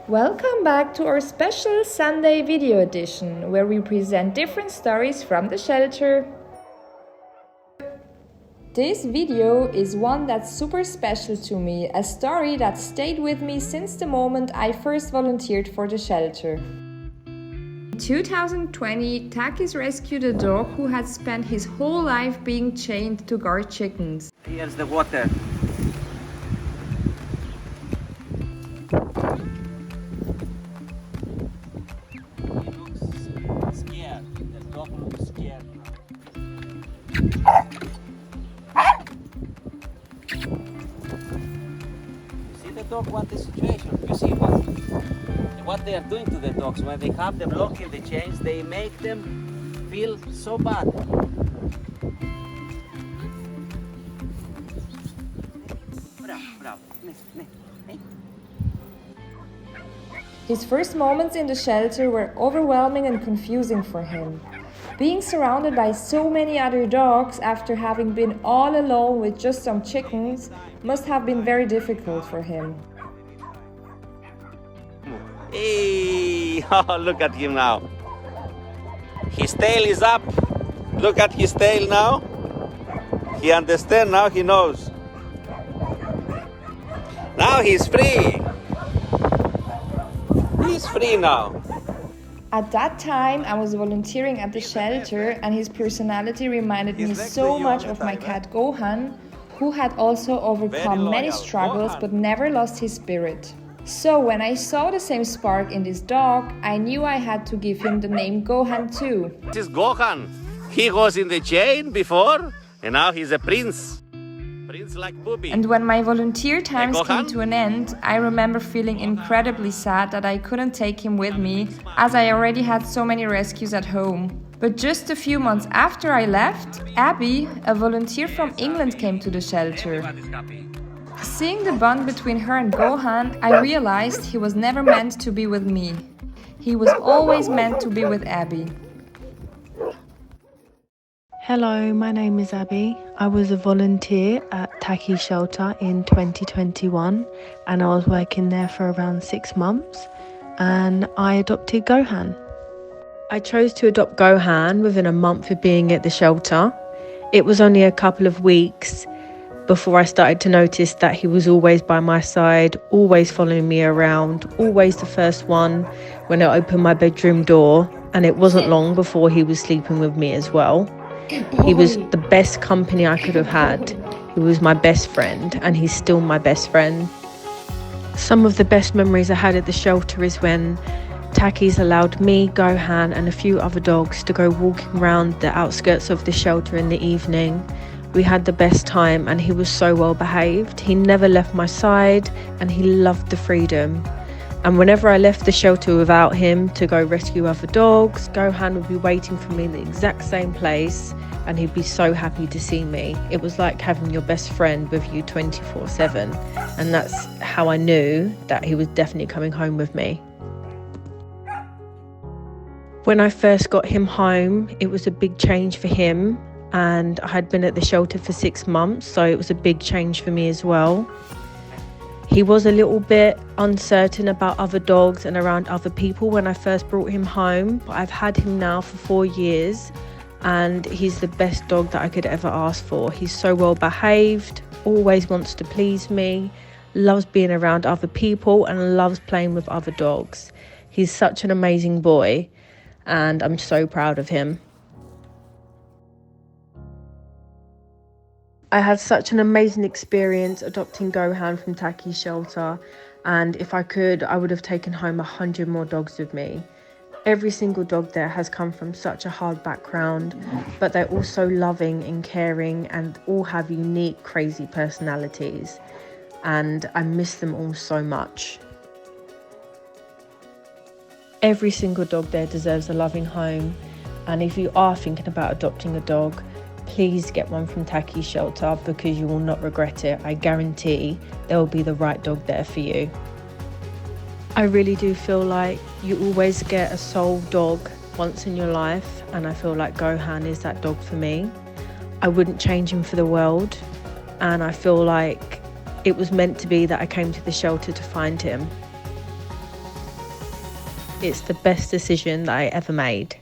Welcome back to our special Sunday video edition, where we present different stories from the shelter. This video is one that's super special to me, a story that stayed with me since the moment I first volunteered for the shelter. In 2020, Takis rescued a dog who had spent his whole life being chained to guard chickens. Here's the water. The dog wants the situation. You see what they are doing to the dogs when they have them locked in the chains. They make them feel so bad. Bravo. His first moments in the shelter were overwhelming and confusing for him. Being surrounded by so many other dogs after having been all alone with just some chickens must have been very difficult for him. Hey, oh, look at him now. His tail is up. Look at his tail now. He understands now, he knows. Now he's free. He's free now. At that time, I was volunteering at the shelter, and his personality reminded me so much of my cat Gohan, who had also overcome many struggles but never lost his spirit. So when I saw the same spark in this dog, I knew I had to give him the name Gohan too. This is Gohan. He was in the chain before, and now he's a prince. Like Booby. And when my volunteer times came to an end, I remember feeling incredibly sad that I couldn't take him with me, as I already had so many rescues at home. But just a few months after I left, Abby, a volunteer from England, came to the shelter. Seeing the bond between her and Gohan, I realized he was never meant to be with me. He was always meant to be with Abby. Hello, my name is Abby. I was a volunteer at Takis Shelter in 2021 and I was working there for around 6 months and I adopted Gohan. I chose to adopt Gohan within a month of being at the shelter. It was only a couple of weeks before I started to notice that he was always by my side, always following me around, always the first one when I opened my bedroom door, and it wasn't long before he was sleeping with me as well. He was the best company I could have had. He was my best friend and he's still my best friend. Some of the best memories I had at the shelter is when Takis allowed me, Gohan and a few other dogs to go walking around the outskirts of the shelter in the evening. We had the best time and he was so well behaved. He never left my side and he loved the freedom. And whenever I left the shelter without him to go rescue other dogs, Gohan would be waiting for me in the exact same place and he'd be so happy to see me. It was like having your best friend with you 24/7, and that's how I knew that he was definitely coming home with me. When I first got him home, it was a big change for him, and I had been at the shelter for 6 months, so it was a big change for me as well. He was a little bit uncertain about other dogs and around other people when I first brought him home, but I've had him now for 4 years and he's the best dog that I could ever ask for. He's so well behaved, always wants to please me, loves being around other people and loves playing with other dogs. He's such an amazing boy and I'm so proud of him. I had such an amazing experience adopting Gohan from Takis Shelter, and if I could, I would have taken home 100 more dogs with me. Every single dog there has come from such a hard background, but they're also loving and caring and all have unique, crazy personalities, and I miss them all so much. Every single dog there deserves a loving home, and if you are thinking about adopting a dog, please get one from Takis Shelter because you will not regret it. I guarantee there will be the right dog there for you. I really do feel like you always get a soul dog once in your life, and I feel like Gohan is that dog for me. I wouldn't change him for the world, and I feel like it was meant to be that I came to the shelter to find him. It's the best decision that I ever made.